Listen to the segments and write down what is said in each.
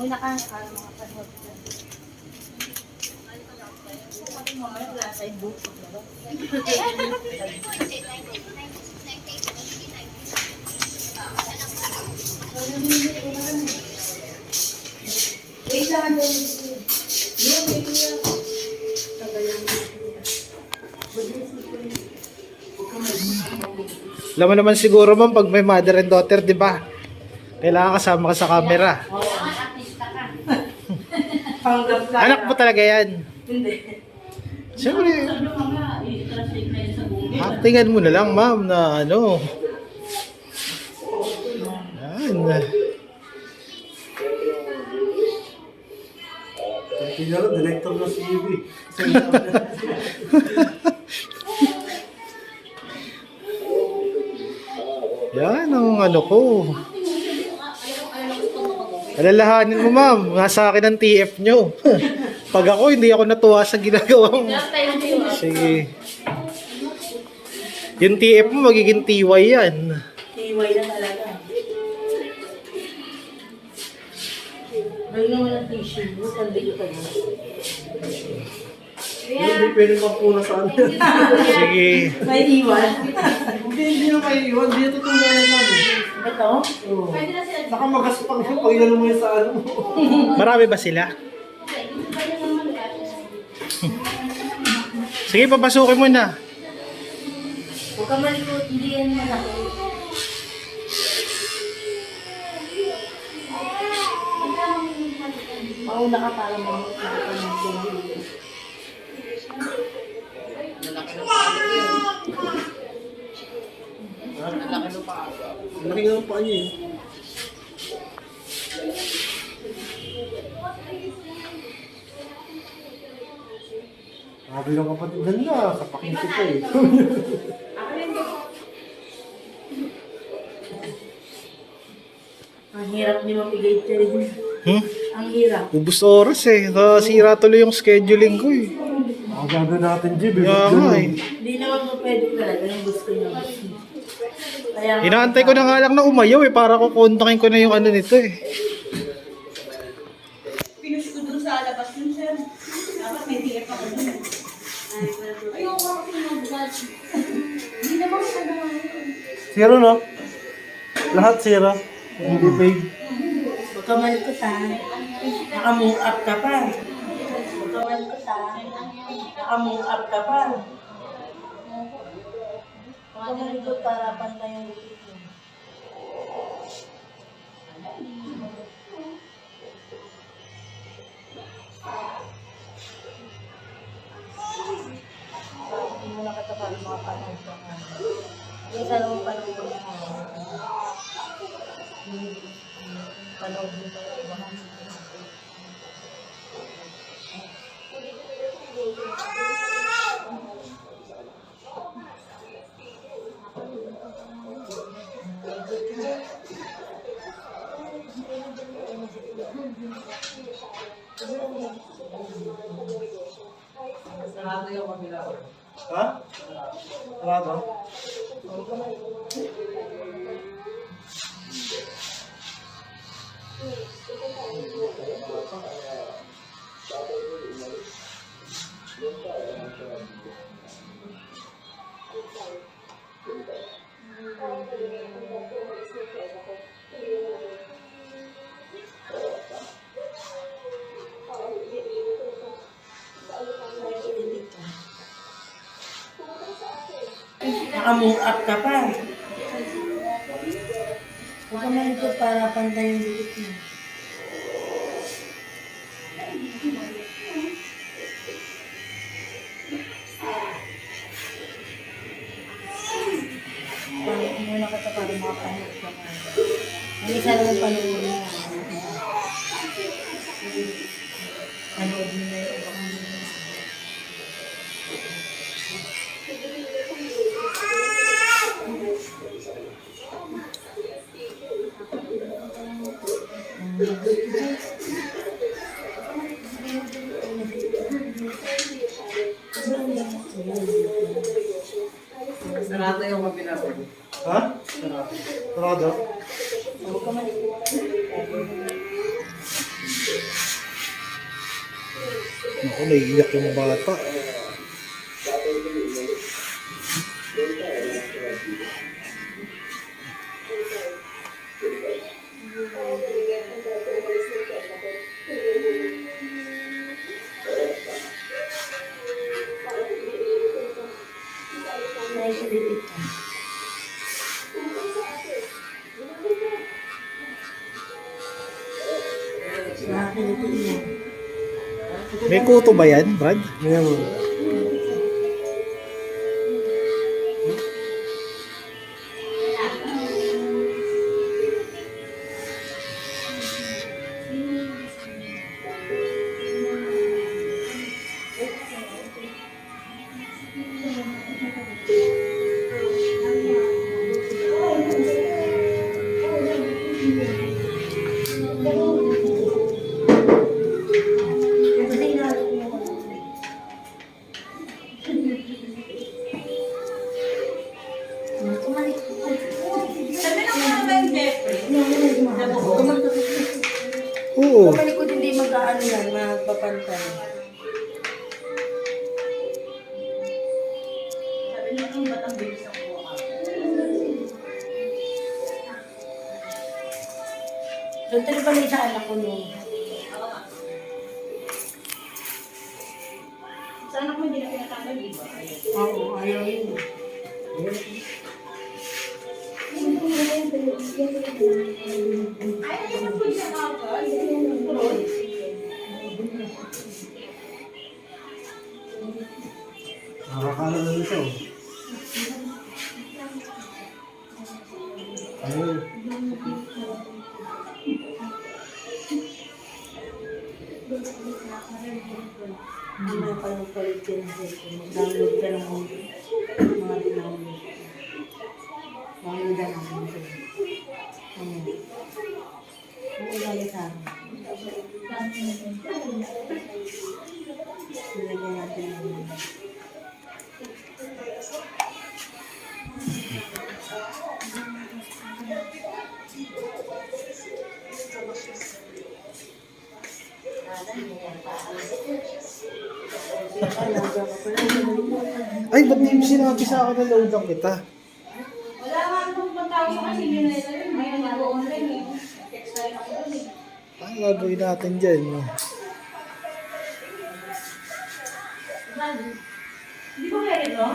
May nakakala mga panood ko. Mamaya wala sa book. Alam mo naman siguro ma'am, pag may mother and daughter, di ba? Kailangan kasama ka sa camera. Artista ka. Panggap ka. Anak mo talaga yan. Hindi. Siyempre, Sabi mo nga, i-translate na yun sa Google. actingan mo na lang ma'am na ano. Yan. Tinalo, director ng CB. Yan ang ano ko. Alalahanin mo ma'am, nasa akin ang TF nyo. Pag ako, hindi ako natuwa sa ginagawang. Sige. Yung TF mo, magiging TY yan. TY na talaga. May naman ang tissue mo, tanda ko tayo. Hindi pwede magpuna sa ano. Sige. May iwan. Hindi na may iwan. Hindi ito tumayan namin. Ito? Oo. Baka magaspang yung pag inano mo yung sa ano. Marami ba sila? Sige, papasukin mo na. Huwag ka malikot, hindi yan malaki. Mauna ka para makakita ng video. Laki nga ang paa niya eh. Sabi ng kapatid, ganda. Sa pakisip ko eh. Ang hirap ni mapigay tayo. Ang hirap. Ubus oras eh. Nasira tuloy yung scheduling ko eh. Ang gagawin natin, Jib. Kaya nga eh. Hindi naman mo pwede talaga yung gusto niyo. Kaya Inaantay ko na nga lang na umayaw eh. Para kukontakin ko na yung ano nito eh. Pinush ko dun sa labas yun, sir. Dapat may TF ako dun. Ayoko ako mag-vlog. Hindi naman ko naman yun. Zero, no? Lahat zero. Hindi paid. huwag ka malikot ha. Naka-move up ka pa. Huwag ka malikot ha. Naka-move up ka pa. Huwag ka malikot para pantay yung lupit mo. Hindi mo nakatapat mga panood ka nga. Hindi ka naman panood mo na. Panood mo na. Ha? Sarado? Naka-move up ka pa. Huwag ka malikot para pantay yung lupit mo. Panood mo na kita para mga panood ka nga. Ang isa naman panood mo na. Panood mo na yung ibang mo. Sarado yung mabinasa. Ha? Sarado? Huwag ka malikot. naiiyak yung bata. Naikilipit ka. Nakakilipit niya. May kuto ba yan, Brad? Ngayon mo. Kasi inaalok niya ko. Tumalik ko. Sabi ng mga ba yung Jeffrey? Oo. Tumalik ko hindi mag-aano yan, magpapantay. Sabi ng mga batang bilis ang buka. Doon tayo ba sa anak ko nung? Sa anak mo hindi na pinatanggal, di ba? Oo, ayaw yun. Ay, naman po siya mga Nakakala na nito. Ayun. Mamaya pa yung palit ka ng cellphone. Mag-download ka ng mga download. Download na namin ito. Ano? Ang ugali sa akin. Nilagyan natin ng alaga ka pala. Ay, ba't di mo sinabi sa akin na loadan kita? Wala nga nung pagtawag sa kasi yun na yun. May nag-online eh. Text na rin ako doon eh. Ang gagawin natin dyan? Di ba kaya ito?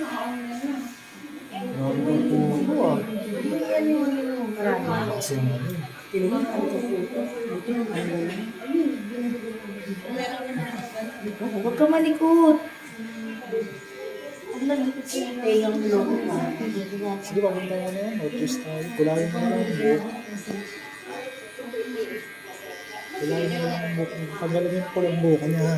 Naka-on na yun. Ano ah? Yan yung ano yung marami. Kasi Tinignan ko sa photo. Ito yung ano yun. Huwag ka malikot. Huwag malikot siya. Tengang loob ka. sige, papunta mo na yan. Notice tayo. Kulawin mo na lang ang buhok. Kulawin mo na lang ang buhok. Tagalin mo lang buhok niya ha.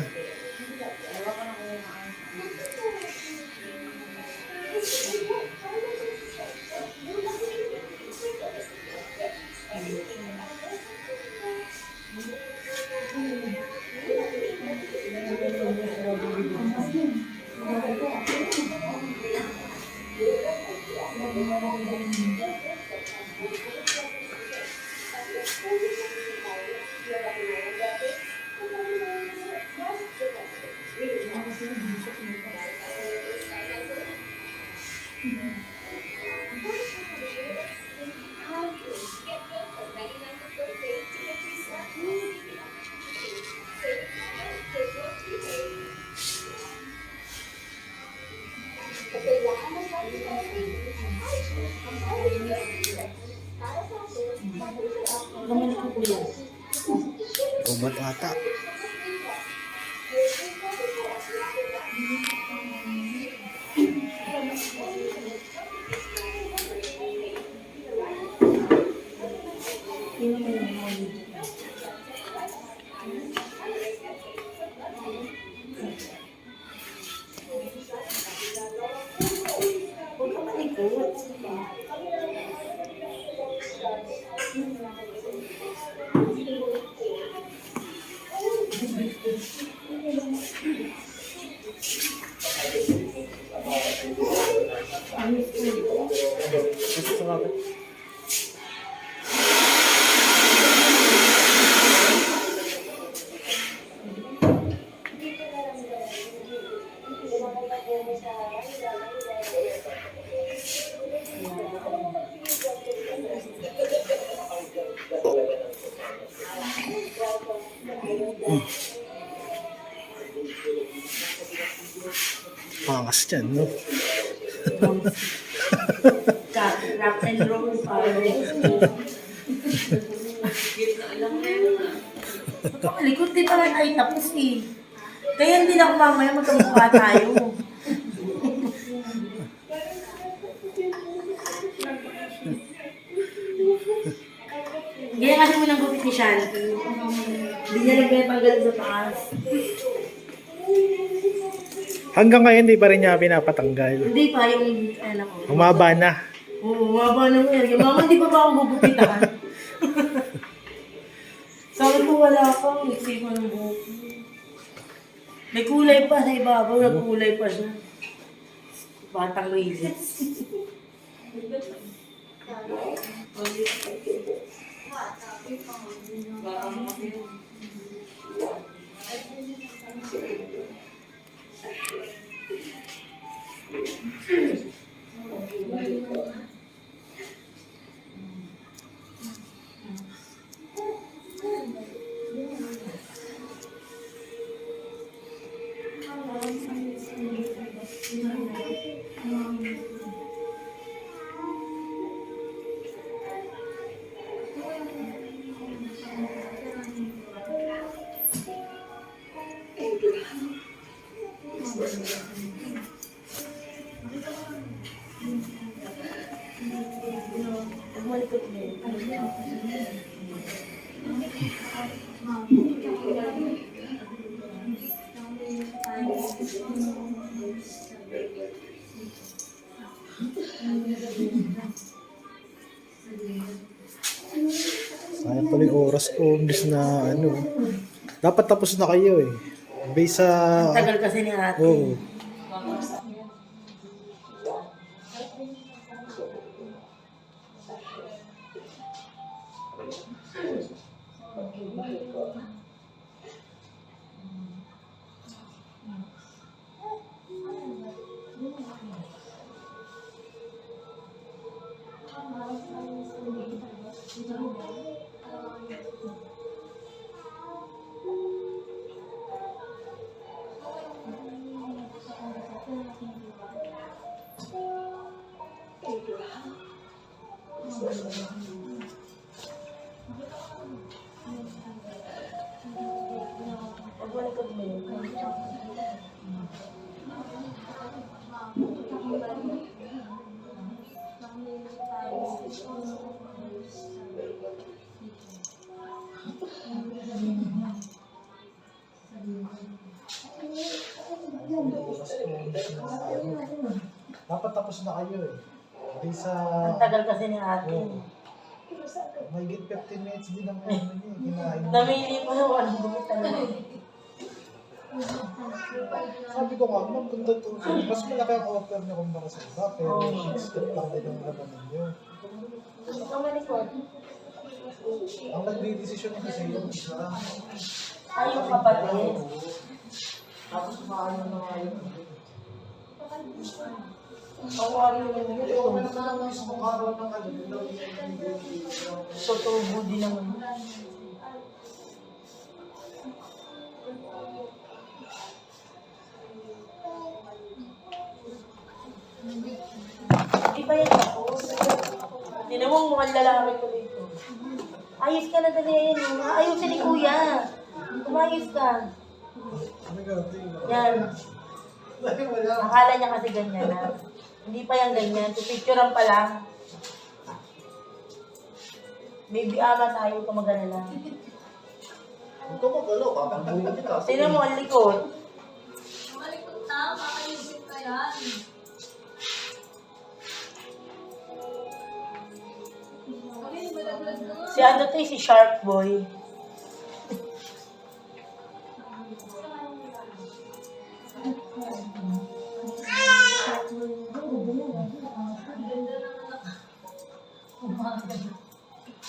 Huwag ka malikot kuya. Ubat ata. Sino mo yung mga huwag ka malikot. Basta sa kapit. dyan, no? Rock and roll. Likod din pala ay tapos eh. Kaya hindi na ako mamaya magkamukha tayo. Ganyan kasi mo ng gupit ni Shanti. Hindi niya nagpapanggal sa taas. Hanggang ngayon, di pa rin niya pinapatanggal. Hindi pa yung ano ko. Humaba na. Oo, mababa na mo yan. Mama, hindi pa ba ako gugupitan? Sabi ko wala pa. Nagsipa ng buhok. May kulay pa sa ibabaw. Nagkulay pa siya. Batang raises. Sayang pala yung oras ko. Imbis na ano. Dapat tapos na kayo eh. Based sa... Tagal kasi ni ate. Oo. Dapat tapos na kayo eh. Based sa... Ang tagal kasi ni ate. Mahigit 15 minutes din ang ano niya. Kinain. Namili pa yung ano, bukit talaga. Sabi ko nga, ma'am, kung totoo, mas malaki ang offer niya kung baka sa iba, pero step lang din ang laban ninyo. Ang nagdidesisyon niya kasi yung isa. Ay, yung kapatid. Tapos kumaano na nga yun. Ang wari naman Hindi yun. ako na naman mismo araw ng ano. Totoo din naman. Di ba yan ako? Hindi naman mukhang lalaki ko dito. Ayos ka na dali yan. Ayos ni kuya. Umayos ka. Yan. Akala niya kasi ganyan na. Hindi pa yan ganyan. Pipicturean pa lang. Baby ama tayo kung mag-alala. Huwag ka mag-alaw, kakambuhin kita. Tingnan mo ang likod. Malikot na, makayusin ka yan. Si ano to si Shark Boy.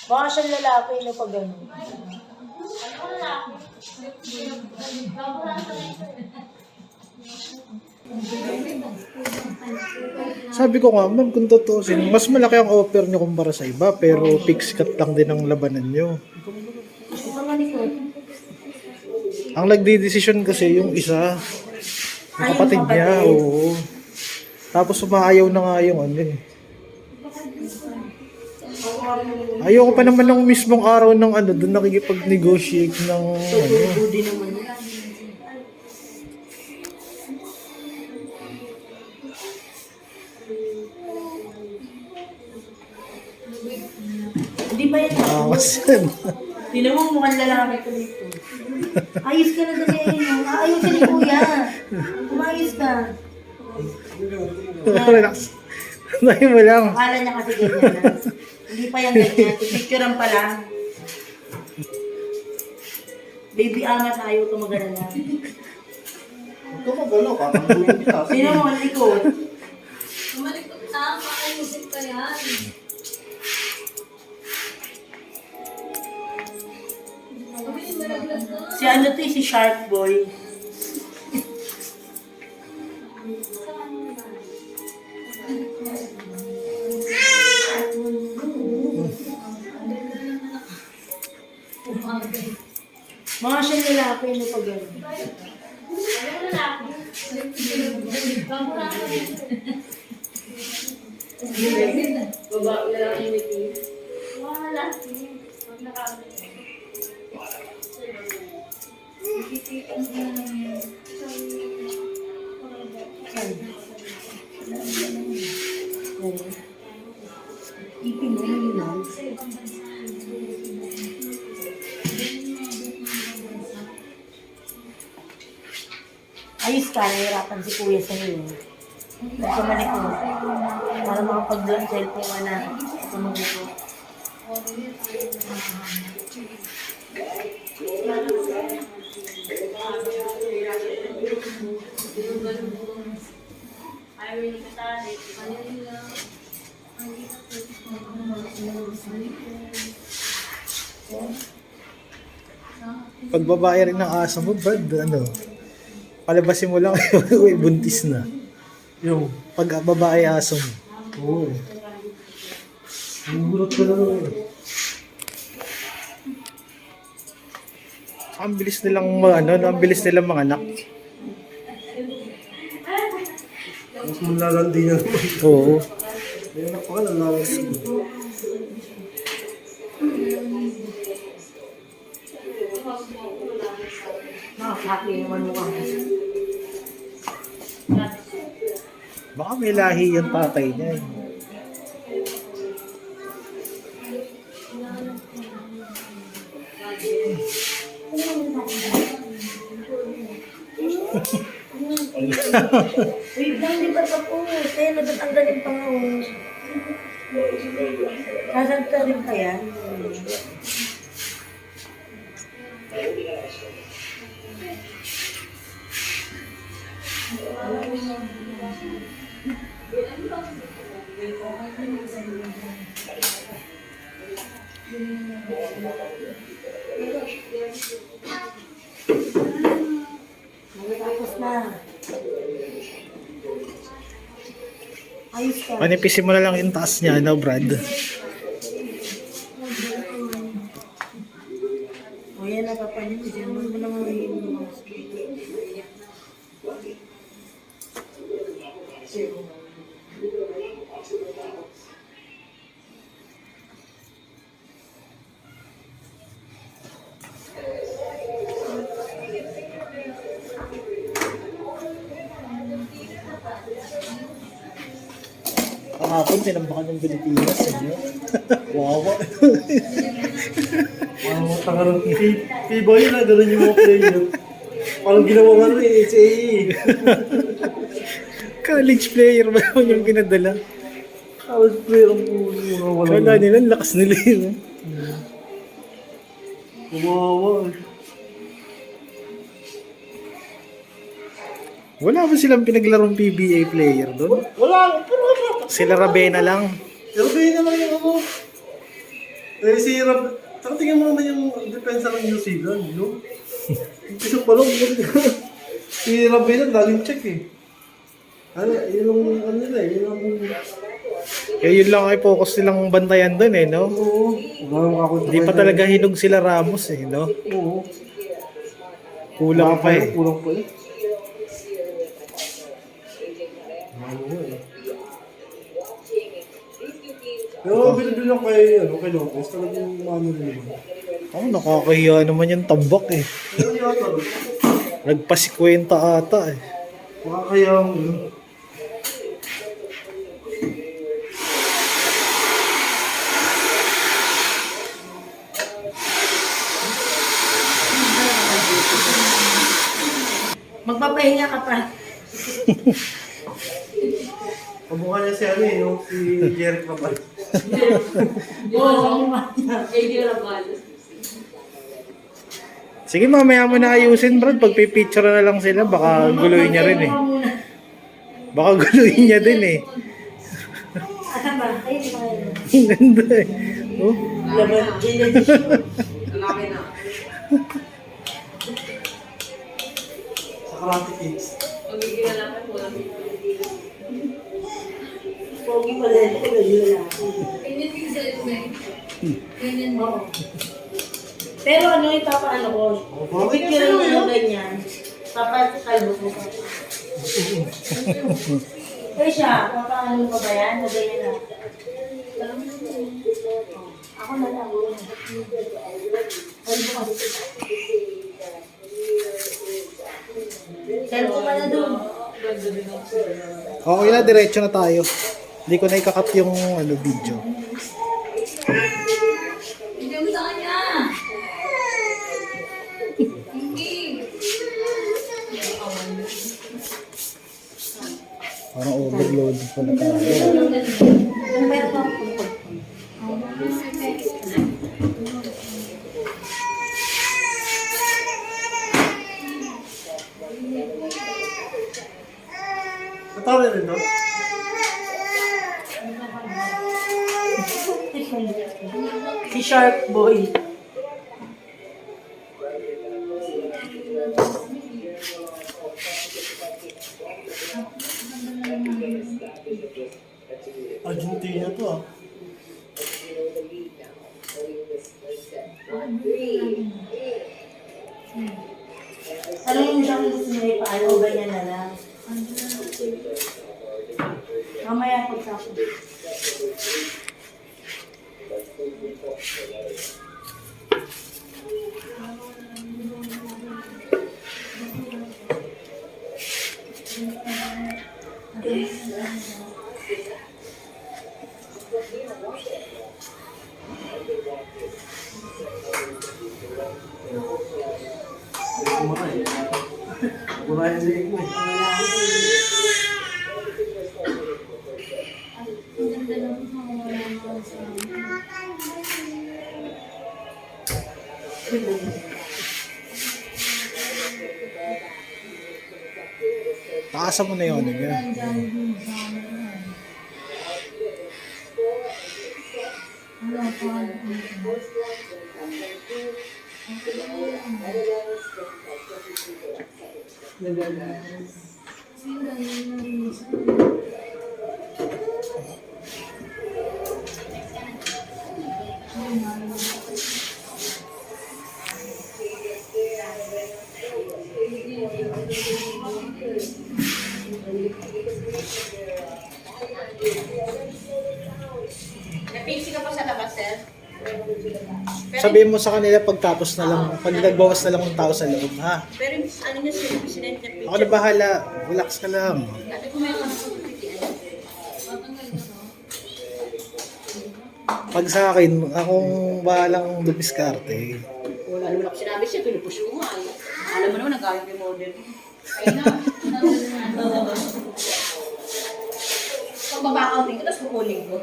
Baka siyang lalaki na pag gano'n. Sabi ko nga, ma'am, kung totoo, mas malaki ang offer niyo kumpara sa iba, pero fixed cut lang din ang labanan niyo. Ito nga likod. Ang nagdidesisyon kasi yung isa, yung Ay, yung kapatid niya, kapatid. oo. Tapos umaayaw na nga yung ano eh. Ayoko pa naman ng mismong araw ng ano, doon nakikipag-negotiate ng ano. Budi naman yan. Hindi ba yan? Angas yan. Tinan mo mukhang lalaki ko dito. Ayos ka na dali. Ayos ka ni kuya. Umayos ka. Relax. Dahil mo lang. Akala niya kasi ganyan na. Hindi pa yan ganyan. Picturean pa lang. Baby angat ayaw ito mag-alala. Ito magalaw, kakambulin kita. Tinan mo ang likod. Malikot na, makayusip ka yan. Si ano to si Shark Boy. Mga siya lalaki mo pag gano'n. Babae lalaki may tingin. Wala. Ipin mo yun lang. Ayos ka, nahirapan si kuya sa iyo. Nagkamalik mo. Para makapag-doon cellphone ka na. Sumugot. Pag babae rin ng aso mo, Brad, ano, palabasin mo lang, uy, buntis na. Yung, Pag babae aso mo. oo. Ang gulot ka lang. Ang bilis nilang ano, ang bilis nilang mga anak. Mas malalandi yan. Oo. May anak pa ka, lalaki. Nakakaki naman mo kami. Baka may lahi yung tatay niya. Eh. Wait lang, di ba tapos? Eh, natatanggalin pa nga. Sasagta rin pa yan. Tapos na. Ayos ka. Panipisin mo na lang yung taas niya, no, Brad? O yan, nakapanin. Diyan mo naman yung Kahapon, tinambakan ng Pilipinas. Eh. Wawa. Parang mga tanga ng P-boy na, gano'n yung mga player. Parang ginawa nga rin, HAE. College player ba naman yung pinadala? College player ang mga wala. Kala nila, ang lakas nila yun. Wawa. Wala ba silang pinaglarong PBA player doon? Wala, pero wala. Sila Rabena lang. Pero ganyan na lang yung ako. Eh, si Rab... Saka tingnan mo naman yung depensa ng New Zealand, no? Isa pa lang. Si Rabena, daling check eh. Ano, yun ang ano nila eh. Yun ang... Kaya yun lang ay focus nilang bantayan doon eh, no? Oo. Wala nang ako. Hindi pa talaga hinog sila Ramos eh, no? Oo. Kulang pa eh. Kulang pa eh. ano mo eh. Pero binibili ako kay Lopez, talagang ano rin naman. Oh, nakakahiya naman yung tambak eh. Ano yata doon? Nagpasikwenta ata eh. Makakayang Magpapahinga ka pa. kamukha niya si ano eh, yung si Jeric Rapal. Oo, AD Rabal. Sige, mamaya mo na ayusin, Brad. Pagpipicture na lang sila, baka guluhin niya rin eh. Baka guluhin niya din eh. Asan ba? Ayun, di ba kayo? Ang ganda eh. Oh. Laban, Sa Karate Kids. Magiging na lang po lang. Pogi pala yun. Ganyan din sa ito eh. Ganyan mo. Pero ano yung papaano ko? Bakit Picture mo yun? yung ganyan. Papakalbo ko pa. Eh siya, papaano mo ba yan? O ganyan na? Ako na lang. Kalbo ka. Kalbo ka na doon. Okay na, diretso na tayo. Hindi ko na ikakat yung video. Hindi mo sa kanya. Hindi. Parang overload pala tayo. Yung meron pa ako. Natawa rin no? Si Shark Boy. Argentina to ah. Ano yung siyang gusto niya ipaano ba niya na lang? Mamaya ko sa ako. Kumain. Kumain sa liko eh. Taasan mo na yun. Yan. Napixi ka pa sa labas, sir? Sabihin mo sa kanila pagtapos na lang, pag nagbawas na lang ng tao sa loob, ha? Pero yung ano niya sir, sinend niya Ako picture. na bahala, relax ka lang. Dati ko may ano ko Pag sa akin, akong bahalang dumiskarte. wala naman ako sinabi siya, pinupush ko nga. Alam mo naman, nagaling yung model. Ayun na. Pag babakautin ko, tapos kukunin ko.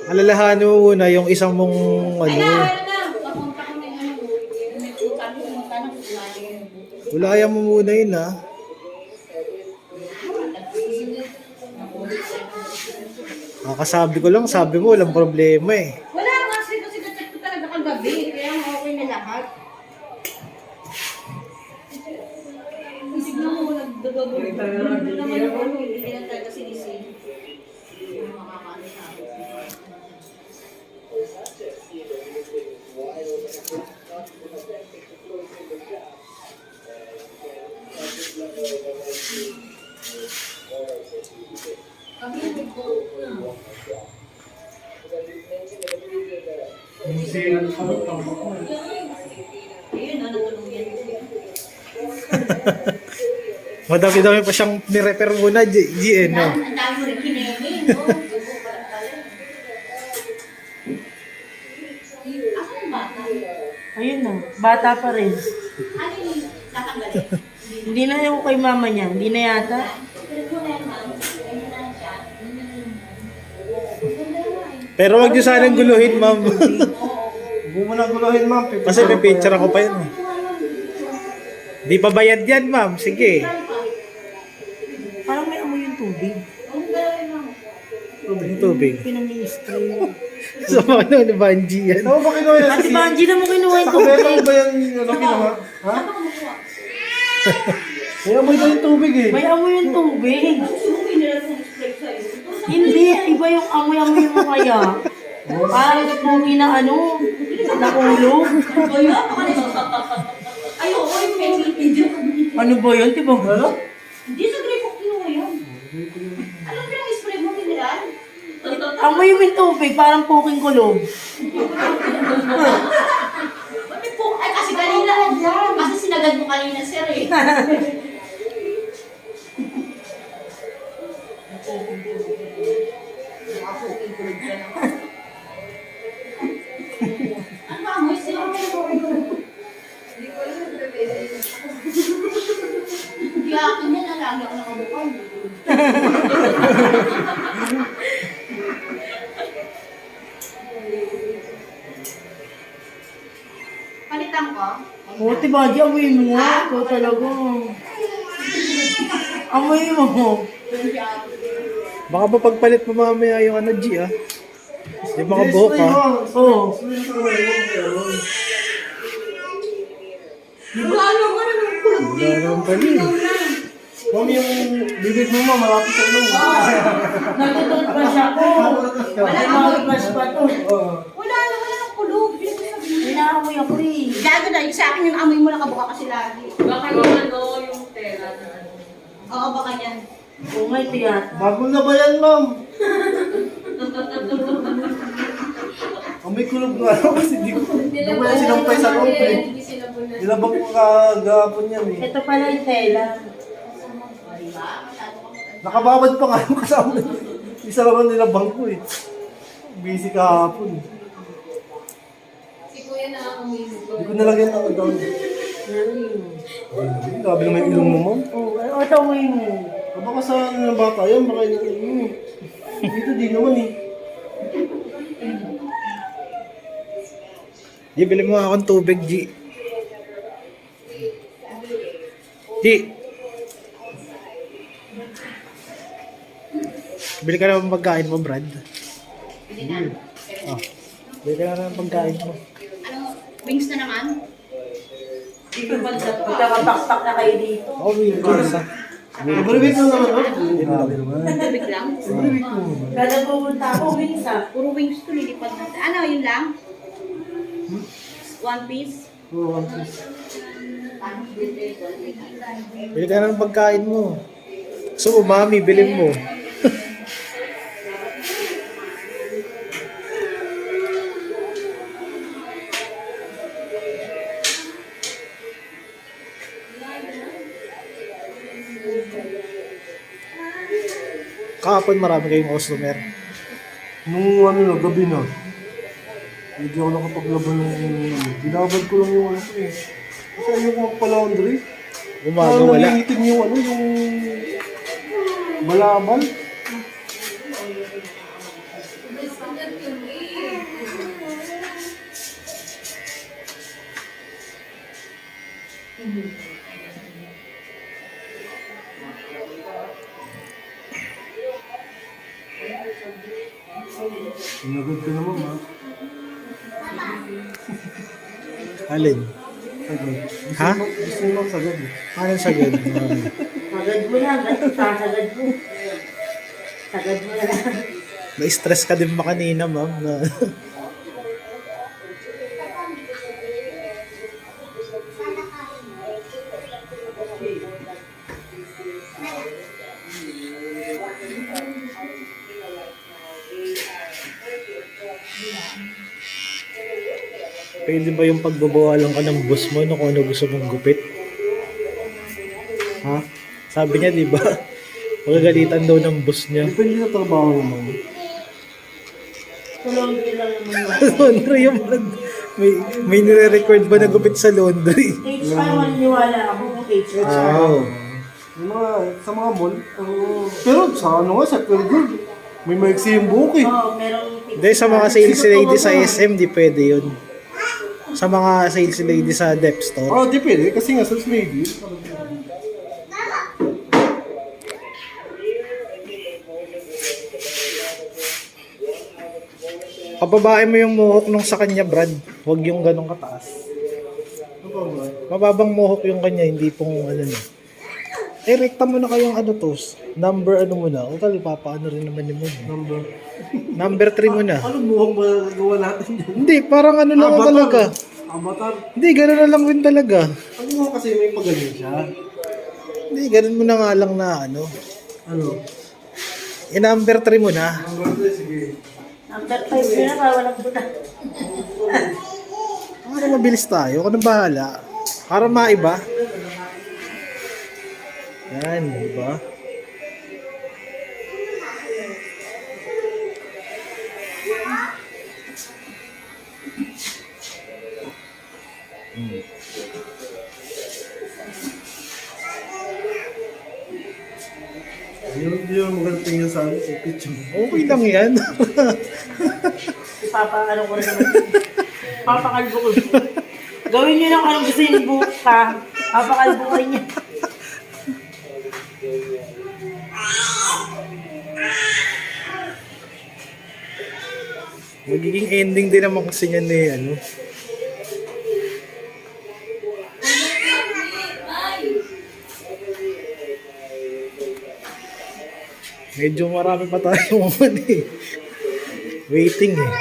Alalahanin mo muna yung isang mong Ay na, ano, meron na. Papunta ko na yung ano. May putan ko, pumunta na kung ulayan mo muna yun, ha? Kakasabi ko lang, sabi mo, walang problema eh. wala nga, kasi chat ko talaga kagabi. Kaya okay na lahat. Tignan mo, nagdagabo. Hindi naman yung ano, hindi lang talaga sinisig. Makakaano sa akin. Yung sirat pa rin, tambak mo. Ayun, natulog yan. Madami-dami pa siyang nirepair muna, GN, no? Ang dami mo rin kineme, no? Asan ang bata? Ayun na, bata pa rin. Ano yung tatanggalin? Hindi na yung kay mama niya, hindi na yata. Pero wag niyo sanang guluhin, ma'am. Huwag mo na guluhin, ma'am. Kasi may picture ako pa yun. Di pa bayad yan, ma'am. Sige. Parang may amoy yung tubig. Yung tubig. Pinang-i-spray. So, ano ni Banji yan? Saan mo ba kinuha yan? Ate Banji na mo kinuha yung Sa kabela tubig. mo ba yan ano kinuha? Ha? May amoy na yung tubig eh. May amoy yung tubig. Hindi, iba yung amoy-amoy mo kaya. Parang smoky na ano, nakulog. Ayoko, yung medyo. Ano ba yun? Diba? Ano? Hindi sa gripo kinuha yan. Alam mo yung spray mo tiniran? Amoy yung tubig, parang puking kulog. May po, ay kasi kanina, kasi sinagad mo kanina, sir eh. Ano ba, amoy sir? Hindi akin yan, lagi ako nakabukal. Palitan ko? Oo, Ate Banji, amoy mo nga. Ikaw talaga. Amoy mo. Baka ba pagpalit mo mamaya yung ano, G, ah? Yung mga buhok, ah. Oo. Wala naman ang kulog Wala naman pala, eh. Ma'am, yung bibig mo, ma'am, malapit sa ilong. Nagtututbrush ako. Wala toothbrush pa to. Oo. Wala ang kulog. Inaamoy ako rin. Gago na, yung sa akin yung amoy mo nakabuka kasi lagi. Baka yung ano, yung tela na ano. Oo, baka yan. Oo nga, ito yata. Bago na ba yan, ma'am? Amoy kulog nga ako kasi di ko. Hindi ko yan sinampay sa loob eh. Hindi sila po na. Nilabak ko kagapon yan eh. Ito pala yung tela. Nakababad pa nga yung kasama. Isa naman nilabang ko eh. Busy kahapon. Si kuya na ang umiinom. Hindi ko nalagyan ng down. Grabe naman yung ilong mo, ma'am. Oo, ito amoy mo. Baka sa ano ng bata yan, baka yung ilong mo. Dito di naman eh. G, bili mo akong tubig, G. G. Bili ka na ng pagkain mo, Brad. Oh. Bili ka na ng pagkain mo. Ano, wings na naman? Magkakapakpak na kayo dito. Oh, will ka. Mabalibig lang naman, oh. Grabe naman. Tubig lang? Mabalibig mo. Kada pupunta ako, minsan. Puro wings to, lilipad natin. Ano, yun lang? One piece? Oo, one piece. Bili ka na ng pagkain mo. So, umami, bilhin mo. Kahapon marami kayong customer. Nung ano na, gabi na. Hindi ako nakapaglaban ng ano. Binabad ko lang yung ano ko eh. Kasi ayoko magpa-laundry. Umaga Parang wala. nangingitim yung ano, yung balabal. Sinagad ka naman, ha? Alin? Sagad. Ha? Gusto mo lang sagad eh. Anong sagad? Sagad mo lang, sasagad mo. Sagad mo lang. Na-stress ka din ba kanina, ma'am? Na... Pwede ba yung pagbabawalan ka ng boss mo no, kung ano gusto mong gupit? Ha? Sabi niya, di ba? Magagalitan daw ng boss niya. Depende sa trabaho naman. Sa laundry lang naman yun. Laundry yung may nire-record ba na gupit sa laundry? HR, maniniwala ako kung HR. Oo. Yung mga, sa mga mall. Pero sa ano nga, sa Pure may maiksi yung buhok eh. Oo, merong Hindi, sa mga sales lady sa SM, di pwede yun. Sa mga sales lady sa Dep Store. Oh, di pwede. Kasi nga, sales lady. Pababae mo yung mohawk nung sa kanya, Brad. Huwag yung ganong kataas. Ano ba? Mababang mohawk yung kanya, hindi pong ano na. Eh, rekta mo na kayong ano to. Number ano mo na. O tal, papaano rin naman yung mo. Number. Number 3 mo na. Ano buhok ba gawa natin yan? Hindi, parang ano lang Avatar. talaga. Avatar. Hindi, gano'n na lang rin talaga. Ano mo kasi may pagaling siya? Hindi, gano'n mo na nga lang na ano. Ano? I-number 3 mo na. Number 3, sige. number 5 na na, walang puta. Ano, mabilis tayo. Ako na bahala. Para maiba. Yan, diba? Yun maganda tingin sa akin, sa picture. Okay lang yan. Ipapa-ano ko rin naman. Papakalbo ko. Gawin niyo lang anong gusto yung buhok ka. Papakalbo ko niya. Magiging ending din naman kasi niyan eh, ano. Medyo marami pa tayong ano eh. Waiting eh.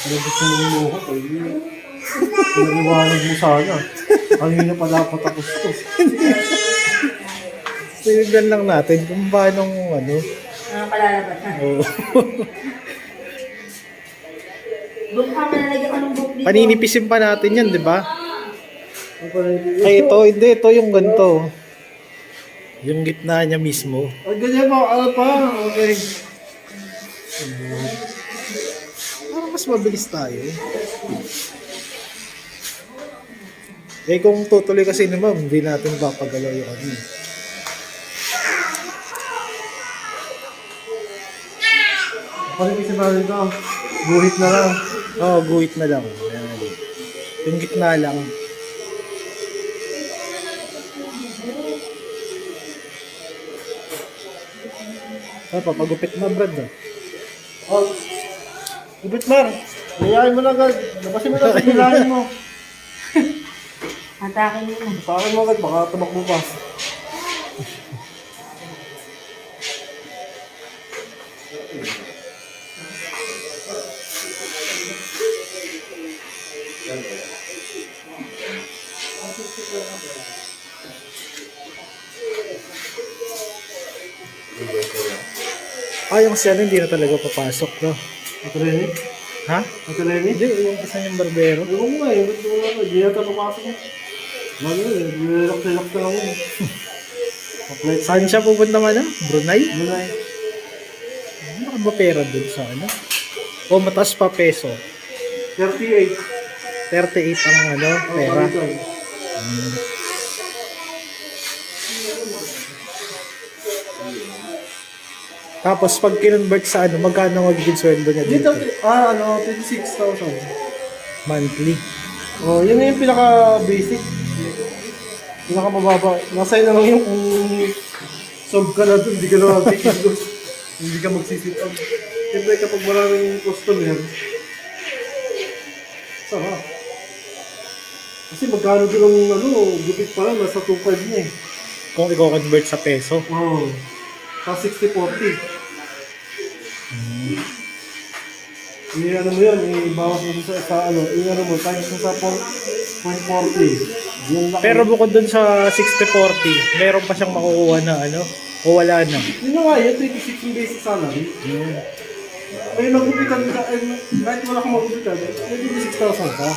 Kung gusto mo yung buhok, ay pinag-iwanag mo sana. Kanina pa dapat tapos to. Tignan lang natin kung paano ano. Palalabas ha. Oh. Doon ka malalagyan ka ng buhok dito. Paninipisin pa natin yan, di ba? Ang pala yung Ay, ito, hindi. Ito yung ganito. Yung gitna niya mismo. Ay, ganyan pa, ano pa? Okay. Parang mas mabilis tayo. Eh, kung tutuloy kasi naman, hindi natin papagalaw yung ano. Panipisin natin ito. Guhit na lang. Oo, guhit na lang. Ayan. Yung gitna lang. Ah, papagupit na, Brad. Ah. Oh. Gupit Mar. Layain mo na agad. Labasin mo na agad. Layain mo. Atakin mo na. Sa akin mo agad. Baka tabak mo pa. Ah, yung siya hindi na talaga papasok, no? Ate Lenny? Ha? Ate Lenny? Hindi, yung isa niyang barbero. Ewan mo nga eh. Ba't mo nga? Hindi yata papasok mo. Ano eh. Nilak-nilak na lang yun. Apply sa Saan siya pupunta man, Brunei? Lunay. Ano ka ba pera dun sa ano? O, mataas pa peso. 38. 38 ang ano, pera. Tapos pag kinonvert sa ano, magkano magiging sweldo niya Dito, dito? ano, 26,000. Monthly. Oh, yun na yung pinaka-basic. Pinaka-mababa. Nasa'yo na lang yung kung solve ka na doon, hindi ka na magkikilos. Hindi ka magsisit up. Siyempre kapag maraming customer, sarap. Kasi magkano doon ang ano, gupit pa lang, nasa 2.5 na eh. Kung i-convert sa peso. Oo. Sa 60-40. Ano mo yan, ibawas mo sa ano, ano mo, times mo sa 0.40. Yan laki. Pero bukod dun sa 60-40, meron pa siyang makukuha na ano, o wala na. Yun na nga yun, 26 yung basic salary. Ay, nagupitan ka, kahit wala kang magupitan, may 26,000 ka.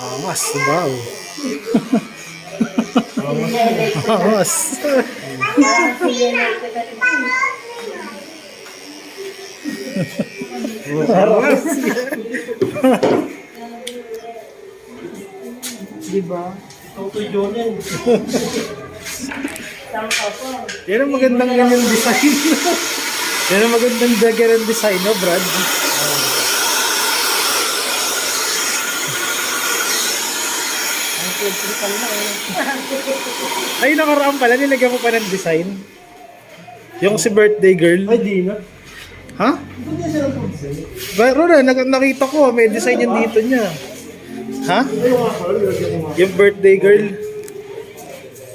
Angas, wow. Angas. Diba? Totoy John yan. Tangka po. Yan ang magandang ganyan design. Yan ang magandang ganyan design, no, Brad? Ay, nakaraan pala, nilagyan mo pa ng design. Yung si birthday girl. Ay, di na. Ha? Ito niya siya ng food sale. Pero na, nakita ko, may design yan dito niya. Ha? Ay, yung ako, nilagyan ko nga. Yung birthday girl.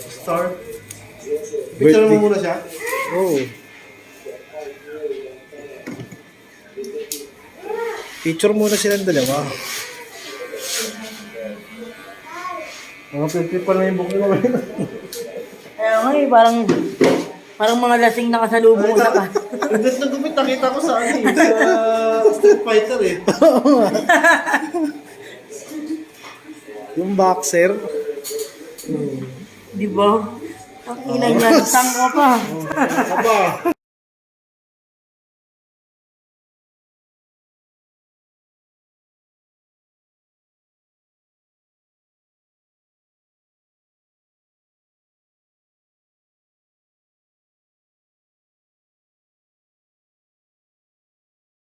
Star. Picture mo Birthday. muna siya. Oh. Picture muna silang dalawa. Mga principal na yung book nila ngayon. Kaya nga eh, parang mga lasing nakasalubong na ka. Ang ganda ng gupit, nakita ko sa ano eh, sa Street Fighter eh. Yung boxer. Di ba? Ang ina niya, tangka pa. Aba,